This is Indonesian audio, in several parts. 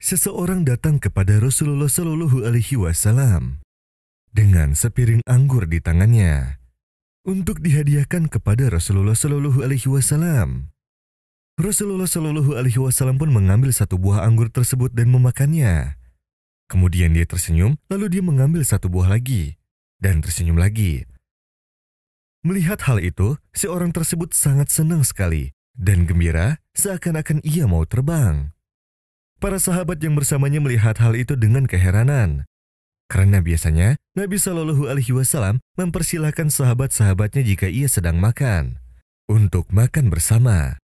seseorang datang kepada Rasulullah Shallallahu Alaihi Wasallam dengan sepiring anggur di tangannya untuk dihadiahkan kepada Rasulullah Shallallahu Alaihi Wasallam. Rasulullah Shallallahu Alaihi Wasallam pun mengambil satu buah anggur tersebut dan memakannya. Kemudian dia tersenyum, lalu dia mengambil satu buah lagi dan tersenyum lagi. Melihat hal itu, si orang tersebut sangat senang sekali dan gembira seakan-akan ia mau terbang. Para sahabat yang bersamanya melihat hal itu dengan keheranan. Karena biasanya Nabi Shallallahu Alaihi Wasallam mempersilahkan sahabat-sahabatnya jika ia sedang makan untuk makan bersama.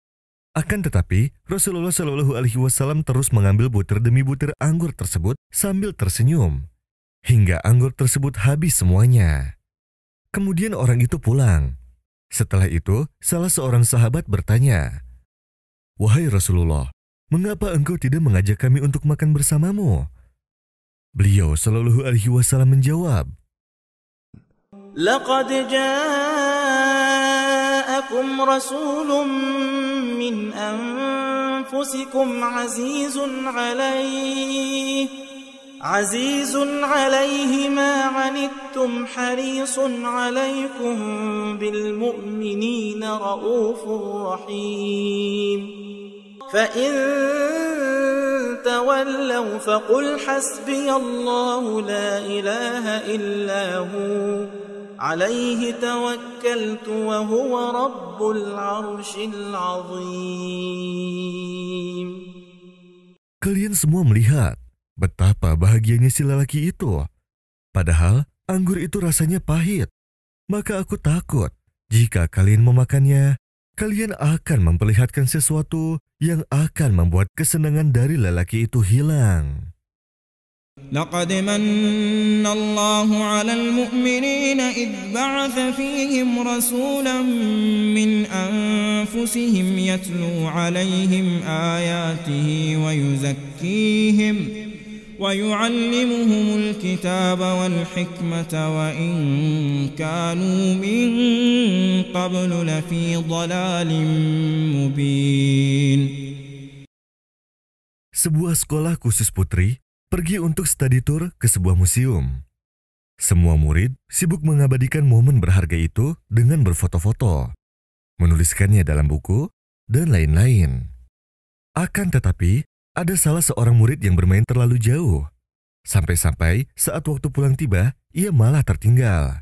Akan tetapi, Rasulullah Shallallahu Alaihi Wasallam terus mengambil butir demi butir anggur tersebut sambil tersenyum, hingga anggur tersebut habis semuanya. Kemudian orang itu pulang. Setelah itu, salah seorang sahabat bertanya, "Wahai Rasulullah, mengapa engkau tidak mengajak kami untuk makan bersamamu?" Beliau Shallallahu Alaihi Wasallam menjawab, "Laqad ja'akum rasulun min anfusikum azizun alaihi ma anittum harisun alaikum bil mu'minina raufur rahim. Fa in tawallaw faqul hasbiyallahu la ilaha illa hu. عليه توكلت وهو رب العرش العظيم." Kalian semua melihat betapa bahagianya si lelaki itu. Padahal anggur itu rasanya pahit. Maka aku takut jika kalian memakannya, kalian akan memperlihatkan sesuatu yang akan membuat kesenangan dari lelaki itu hilang. لقد من الله على المؤمنين إذ بعث فيهم رسولا من أنفسهم يتلو عليهم آياته ويزكيهم ويعلمهم الكتاب والحكمة وإن كانوا من قبل لفي ضلال مبين. Sebuah sekolah khusus putri pergi untuk studi tour ke sebuah museum. Semua murid sibuk mengabadikan momen berharga itu dengan berfoto-foto, menuliskannya dalam buku, dan lain-lain. Akan tetapi, ada salah seorang murid yang bermain terlalu jauh. Sampai-sampai saat waktu pulang tiba, ia malah tertinggal.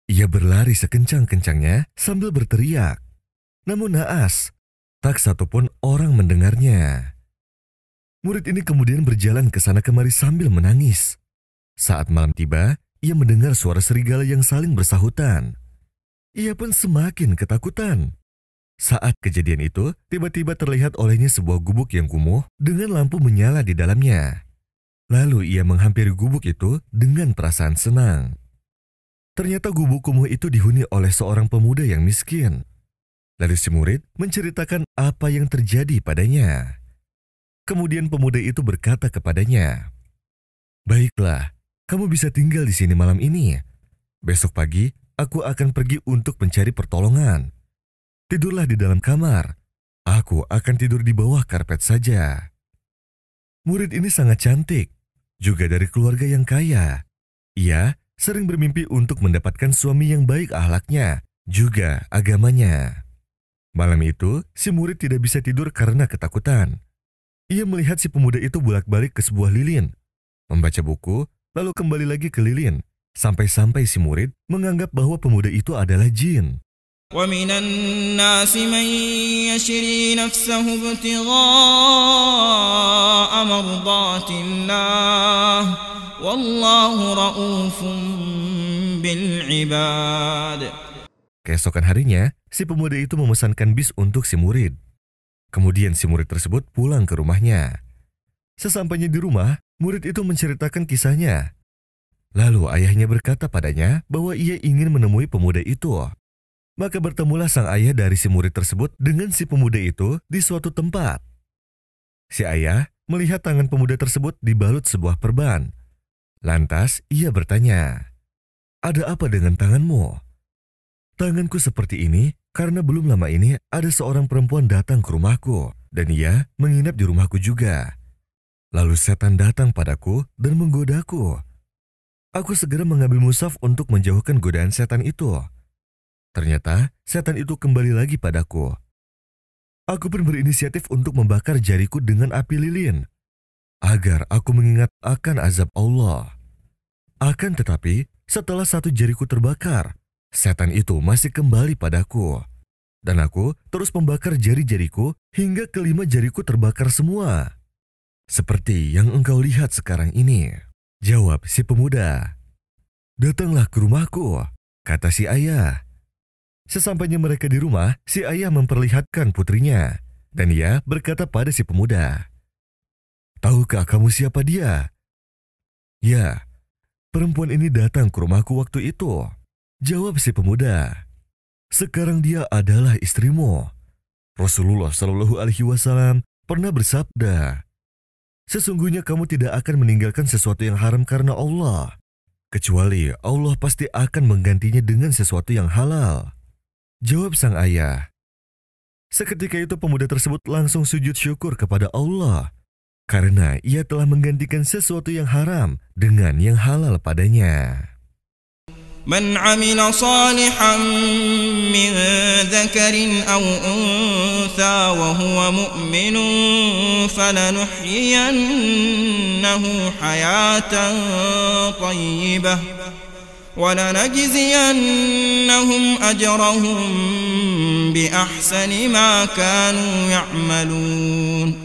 Ia berlari sekencang-kencangnya sambil berteriak. Namun naas, tak satupun orang mendengarnya. Murid ini kemudian berjalan ke sana kemari sambil menangis. Saat malam tiba, ia mendengar suara serigala yang saling bersahutan. Ia pun semakin ketakutan. Saat kejadian itu, tiba-tiba terlihat olehnya sebuah gubuk yang kumuh dengan lampu menyala di dalamnya. Lalu ia menghampiri gubuk itu dengan perasaan senang. Ternyata gubuk kumuh itu dihuni oleh seorang pemuda yang miskin. Lalu si murid menceritakan apa yang terjadi padanya. Kemudian pemuda itu berkata kepadanya, "Baiklah, kamu bisa tinggal di sini malam ini. Besok pagi, aku akan pergi untuk mencari pertolongan. Tidurlah di dalam kamar. Aku akan tidur di bawah karpet saja." Murid ini sangat cantik, juga dari keluarga yang kaya. Ia sering bermimpi untuk mendapatkan suami yang baik akhlaknya, juga agamanya. Malam itu, si murid tidak bisa tidur karena ketakutan. Ia melihat si pemuda itu bolak-balik ke sebuah lilin, membaca buku, lalu kembali lagi ke lilin, sampai-sampai si murid menganggap bahwa pemuda itu adalah jin. وَمِنَ النَّاسِ مَن يَشْرِي نَفْسَهُ ابْتِغَاءَ مَرْضَاتِ اللَّهِ وَاللَّهُ رَءُوفٌ بِالْعِبَادِ. Keesokan harinya, si pemuda itu memesankan bis untuk si murid. Kemudian si murid tersebut pulang ke rumahnya. Sesampainya di rumah, murid itu menceritakan kisahnya. Lalu ayahnya berkata padanya bahwa ia ingin menemui pemuda itu. Maka bertemulah sang ayah dari si murid tersebut dengan si pemuda itu di suatu tempat. Si ayah melihat tangan pemuda tersebut dibalut sebuah perban. Lantas ia bertanya, "Ada apa dengan tanganmu?" "Tanganku seperti ini karena belum lama ini ada seorang perempuan datang ke rumahku dan ia menginap di rumahku juga. Lalu setan datang padaku dan menggodaku. Aku segera mengambil mushaf untuk menjauhkan godaan setan itu. Ternyata setan itu kembali lagi padaku. Aku pun berinisiatif untuk membakar jariku dengan api lilin, agar aku mengingat akan azab Allah. Akan tetapi, setelah satu jariku terbakar, setan itu masih kembali padaku. Dan aku terus membakar jari-jariku hingga kelima jariku terbakar semua. Seperti yang engkau lihat sekarang ini, jawab si pemuda. Datanglah ke rumahku, kata si ayah. Sesampainya mereka di rumah, si ayah memperlihatkan putrinya, dan ia berkata pada si pemuda, "Tahukah kamu siapa dia?" "Ya, perempuan ini datang ke rumahku waktu itu," jawab si pemuda. "Sekarang dia adalah istrimu. Rasulullah Shallallahu Alaihi Wasallam pernah bersabda, sesungguhnya kamu tidak akan meninggalkan sesuatu yang haram karena Allah, kecuali Allah pasti akan menggantinya dengan sesuatu yang halal," jawab sang ayah. Seketika itu pemuda tersebut langsung sujud syukur kepada Allah, karena ia telah menggantikan sesuatu yang haram dengan yang halal padanya. من عمل صالحا من ذكر أو أنثى وهو مؤمن فلنحيينه حياة طيبة ولنجزينهم أجرهم بأحسن ما كانوا يعملون